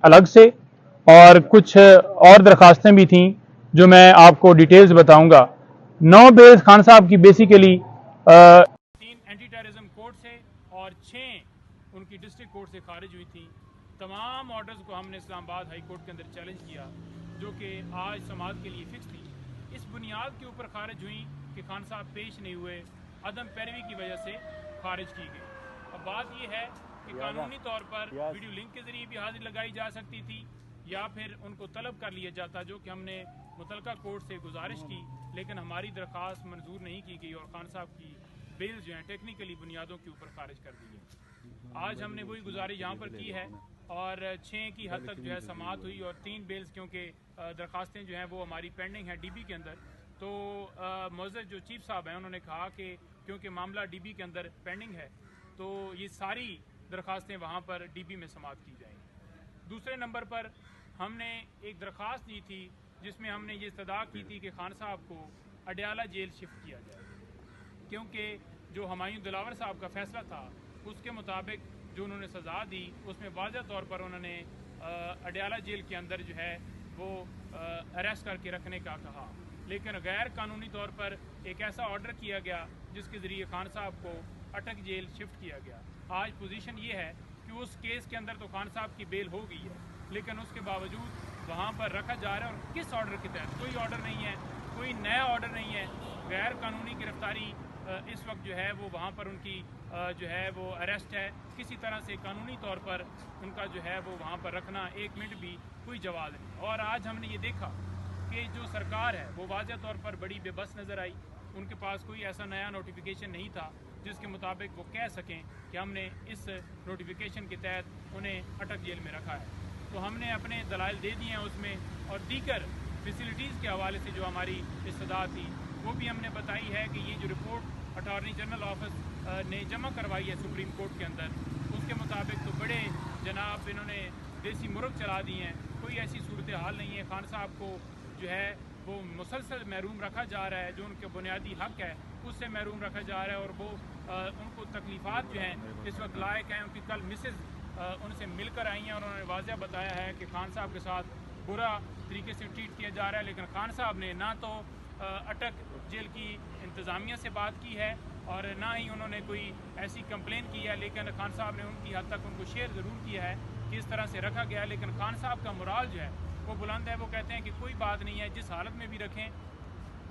الگ سے اور کچھ اور درخواستیں بھی تھیں جو میں آپ کو ڈیٹیلز بتاؤں گا۔ 9 بیلز خان صاحب کی بیسیکلی 3 اینٹی ٹیررزم کورٹ سے اور 6 ان کی ڈسٹرکٹ کورٹ سے خارج ہوئی تھیں۔ تمام آرڈرز کو ہم نے اسلام آباد ہائی کورٹ کے اندر چیلنج کیا، جو کہ آج سماعت کے لیے فکس تھی۔ اس بنیاد کے اوپر خارج ہوئیں کہ خان صاحب پیش نہیں ہوئے، عدم پیروی کی وجہ سے خارج کی گئی۔ اب بات یہ ہے کہ قانونی طور پر ویڈیو لنک کے ذریعے بھی حاضر لگائی جا سکتی تھی یا پھر ان کو طلب کر لیا جاتا، جو کہ ہم نے متعلقہ کورٹ سے گزارش کی، لیکن ہماری درخواست منظور نہیں کی گئی اور خان صاحب کی بیل جو ہیں ٹیکنیکلی بنیادوں کے اوپر خارج کر دی گئی۔ آج ہم نے وہی گزارش یہاں پر کی ہے اور 6 کی حد تک جو ہے سماعت ہوئی اور 3 بیلز کیونکہ درخواستیں جو ہیں وہ ہماری پینڈنگ ہیں ڈی بی کے اندر، تو معزز جو چیف صاحب ہیں انہوں نے کہا کہ کیونکہ معاملہ ڈی بی کے اندر پینڈنگ ہے تو یہ ساری درخواستیں وہاں پر ڈی بی میں سماعت کی جائیں گی۔ دوسرے نمبر پر ہم نے ایک درخواست دی تھی جس میں ہم نے یہ استدعا کی تھی کہ خان صاحب کو اڈیالہ جیل شفٹ کیا جائے، کیونکہ جو ہمایوں دلاور صاحب کا فیصلہ تھا اس کے مطابق جو انہوں نے سزا دی اس میں واضح طور پر انہوں نے اڈیالہ جیل کے اندر جو ہے وہ اریسٹ کر کے رکھنے کا کہا، لیکن غیر قانونی طور پر ایک ایسا آرڈر کیا گیا جس کے ذریعے خان صاحب کو اٹک جیل شفٹ کیا گیا۔ آج پوزیشن یہ ہے کہ اس کیس کے اندر تو خان صاحب کی بیل ہو گئی ہے، لیکن اس کے باوجود وہاں پر رکھا جا رہا ہے اور کس آرڈر کے تحت؟ کوئی آرڈر نہیں ہے، کوئی نیا آرڈر نہیں ہے، غیر قانونی گرفتاری اس وقت جو ہے وہ وہاں پر ان کی جو ہے وہ اریسٹ ہے، کسی طرح سے قانونی طور پر ان کا جو ہے وہ وہاں پر رکھنا ایک منٹ بھی کوئی جواز نہیں۔ اور آج ہم نے یہ دیکھا کہ جو سرکار ہے وہ واضح طور پر بڑی بے بس نظر آئی، ان کے پاس کوئی ایسا نیا نوٹیفیکیشن نہیں تھا جس کے مطابق وہ کہہ سکیں کہ ہم نے اس نوٹیفیکیشن کے تحت انہیں اٹک جیل میں رکھا ہے۔ تو ہم نے اپنے دلائل دے دیے ہیں اس میں، اور دیگر فیسلٹیز کے حوالے سے جو ہماری استدعا تھی وہ بھی ہم نے بتائی ہے کہ یہ جو رپورٹ اٹارنی جنرل آفس نے جمع کروائی ہے سپریم کورٹ کے اندر، اس کے مطابق تو بڑے جناب انہوں نے دیسی مرغ چلا دی ہیں، کوئی ایسی صورتحال نہیں ہے۔ خان صاحب کو جو ہے وہ مسلسل محروم رکھا جا رہا ہے، جو ان کے بنیادی حق ہے اس سے محروم رکھا جا رہا ہے، اور وہ ان کو تکلیفات جو ہیں اس وقت لائق ہیں۔ ان کی کل مسز ان سے مل کر آئی ہیں اور انہوں نے واضح بتایا ہے کہ خان صاحب کے ساتھ برا طریقے سے ٹریٹ کیا جا رہا ہے، لیکن خان صاحب نے نہ تو اٹک جیل کی انتظامیہ سے بات کی ہے اور نہ ہی انہوں نے کوئی ایسی کمپلین کی ہے، لیکن خان صاحب نے ان کی حد تک ان کو شیئر ضرور کیا ہے کہ اس طرح سے رکھا گیا ہے، لیکن خان صاحب کا مورال جو ہے وہ بلند ہے۔ وہ کہتے ہیں کہ کوئی بات نہیں ہے، جس حالت میں بھی رکھیں،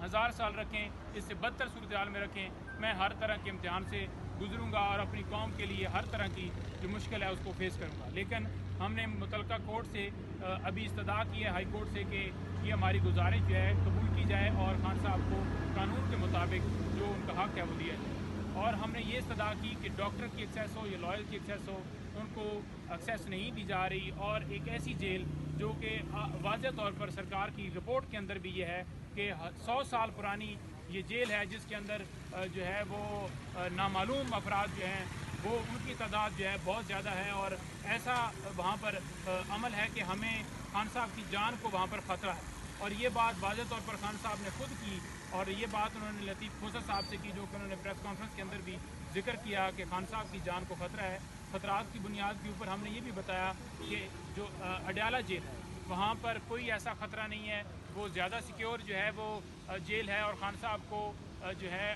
1000 سال رکھیں، اس سے بدتر صورتحال میں رکھیں، میں ہر طرح کے امتحان سے گزروں گا اور اپنی قوم کے لیے ہر طرح کی جو مشکل ہے اس کو فیس کروں گا۔ لیکن ہم نے متعلقہ کورٹ سے ابھی استدعا کی ہے ہائی کورٹ سے کہ یہ ہماری گزارش جو ہے قبول کی جائے اور خان صاحب کو قانون کے مطابق جو ان کا حق ہے وہ دیا جائے۔ اور ہم نے یہ استدعا کی کہ ڈاکٹر کی ایکسیس ہو یا لائر کی ایکسیس ہو، ان کو ایکسیس نہیں دی جا رہی، اور ایک ایسی جیل جو کہ واضح طور پر سرکار کی رپورٹ کے اندر بھی یہ ہے کہ 100 سال پرانی یہ جیل ہے جس کے اندر جو ہے وہ نامعلوم افراد جو ہیں وہ ان کی تعداد جو ہے بہت زیادہ ہے، اور ایسا وہاں پر عمل ہے کہ ہمیں خان صاحب کی جان کو وہاں پر خطرہ ہے۔ اور یہ بات واضح طور پر خان صاحب نے خود کی، اور یہ بات انہوں نے لطیف کھوسہ صاحب سے کی، جو کہ انہوں نے پریس کانفرنس کے اندر بھی ذکر کیا کہ خان صاحب کی جان کو خطرہ ہے۔ خطرات کی بنیاد کے اوپر ہم نے یہ بھی بتایا کہ جو اڈیالہ جیل ہے وہاں پر کوئی ایسا خطرہ نہیں ہے، وہ زیادہ سیکیور جو ہے وہ جیل ہے، اور خان صاحب کو جو ہے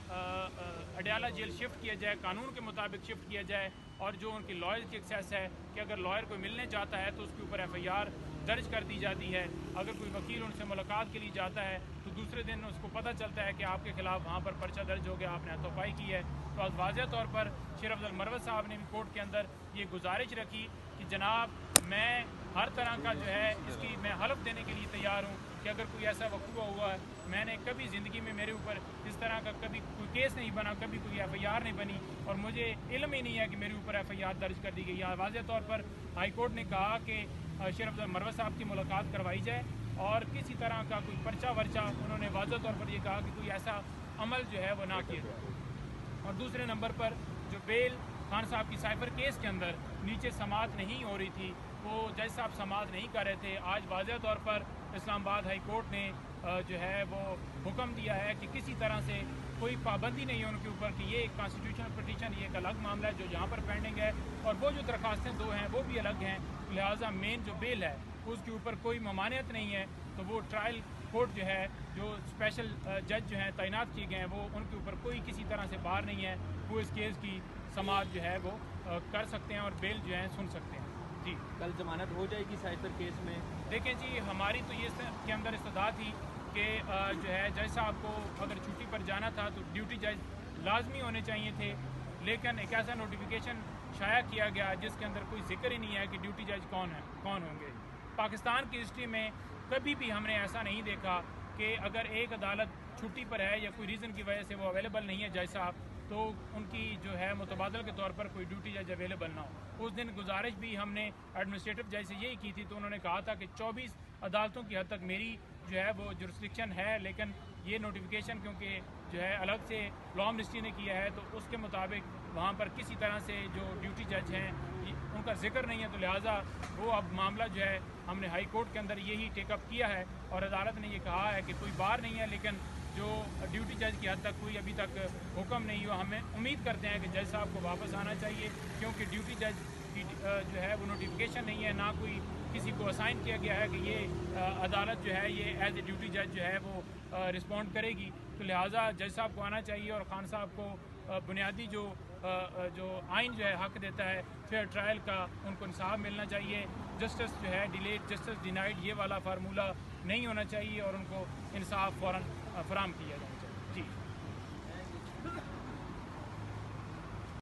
اڈیالہ جیل شفٹ کیا جائے، قانون کے مطابق شفٹ کیا جائے، اور جو ان کی لائر کی ایکسیس ہے کہ اگر لائر کو ملنے جاتا ہے تو اس کے اوپر ایف آئی آر درج کر دی جاتی ہے، اگر کوئی وکیل ان سے ملاقات کے لیے جاتا ہے تو دوسرے دن اس کو پتہ چلتا ہے کہ آپ کے خلاف وہاں پر پرچہ درج ہو گیا، آپ نے ہاتھوں پائی کی ہے۔ تو آج واضح طور پر شیر افضل مروت صاحب نے بھی کورٹ کے اندر یہ گزارش رکھی کہ جناب میں ہر طرح کا جو ہے اس کی میں حلف دینے کے لیے تیار ہوں کہ اگر کوئی ایسا وقوع ہوا ہے، میں نے کبھی زندگی میں میرے اوپر اس طرح کا کبھی کوئی کیس نہیں بنا، کبھی کوئی ایف آئی آر نہیں بنی، اور مجھے علم ہی نہیں ہے کہ میرے اوپر ایف آئی آر درج کر دی گئی۔ یہاں واضح طور پر ہائی کورٹ نے کہا کہ شیر افضل مروت صاحب کی ملاقات کروائی جائے، اور کسی طرح کا کوئی پرچہ ورچہ انہوں نے واضح طور پر یہ کہا کہ کوئی ایسا عمل جو ہے وہ نہ کیا جائے۔ اور دوسرے نمبر پر جو بیل خان صاحب کی سائبر کیس کے اندر نیچے سماعت نہیں ہو رہی تھی، وہ جج صاحب سماعت نہیں کر رہے تھے، آج واضح طور پر اسلام آباد ہائی کورٹ نے جو ہے وہ حکم دیا ہے کہ کسی طرح سے کوئی پابندی نہیں ہے ان کے اوپر کہ یہ ایک کانسٹیٹیوشنل پٹیشن، یہ ایک الگ معاملہ ہے جو یہاں پر پینڈنگ ہے، اور وہ جو درخواستیں 2 ہیں وہ بھی الگ ہیں، لہٰذا مین جو بیل ہے اس کے اوپر کوئی ممانعت نہیں ہے، تو وہ ٹرائل کورٹ جو ہے، جو اسپیشل جج جو ہیں تعینات کیے گئے ہیں، وہ ان کے اوپر کوئی کسی طرح سے بار نہیں ہے، وہ اس کیس کی سماعت جو ہے وہ کر سکتے ہیں اور بیل جو ہے سن سکتے ہیں۔ جی کل ضمانت ہو جائے گی سائفر کیس میں؟ دیکھیں جی، ہماری تو یہ اس کے اندر استدعا تھی کہ جو ہے جج صاحب کو اگر چھٹی پر جانا تھا تو ڈیوٹی جج لازمی ہونے چاہیے تھے، لیکن ایک ایسا نوٹیفیکیشن شائع کیا گیا جس کے اندر کوئی ذکر ہی نہیں ہے کہ ڈیوٹی جج کون ہوں گے۔ پاکستان کی ہسٹری میں کبھی بھی ہم نے ایسا نہیں دیکھا کہ اگر ایک عدالت چھٹی پر ہے یا کوئی ریزن کی وجہ سے وہ اویلیبل نہیں ہے جج صاحب، تو ان کی جو ہے متبادل کے طور پر کوئی ڈیوٹی جج اویلیبل نہ ہو۔ اس دن گزارش بھی ہم نے ایڈمنسٹریٹو جج سے یہی کی تھی، تو انہوں نے کہا تھا کہ 24 عدالتوں کی حد تک میری جو ہے وہ جورسڈکشن ہے، لیکن یہ نوٹیفیکیشن کیونکہ جو ہے الگ سے لا منسٹری نے کیا ہے، تو اس کے مطابق وہاں پر کسی طرح سے جو ڈیوٹی جج ہیں ان کا ذکر نہیں ہے، تو لہٰذا وہ اب معاملہ جو ہے ہم نے ہائی کورٹ کے اندر یہی ٹیک اپ کیا ہے، اور عدالت نے یہ کہا ہے کہ کوئی بار نہیں ہے، لیکن جو ڈیوٹی جج کی حد تک کوئی ابھی تک حکم نہیں ہوا۔ ہمیں امید کرتے ہیں کہ جج صاحب کو واپس آنا چاہیے، کیونکہ ڈیوٹی جج کی جو ہے وہ نوٹیفیکیشن نہیں ہے، نہ کوئی کسی کو اسائن کیا گیا ہے کہ یہ عدالت جو ہے یہ ایز اے ڈیوٹی جج جو ہے وہ رسپونڈ کرے گی، تو لہٰذا جج صاحب کو آنا چاہیے، اور خان صاحب کو بنیادی جو آئین جو ہے حق دیتا ہے فیئر ٹرائل کا، ان کو انصاف ملنا چاہیے۔ جسٹس جو ہے ڈیلیڈ جسٹس ڈینائڈ یہ والا فارمولہ نہیں ہونا چاہیے، اور ان کو انصاف فوراً فراہم کیا جانا چاہیے۔ جی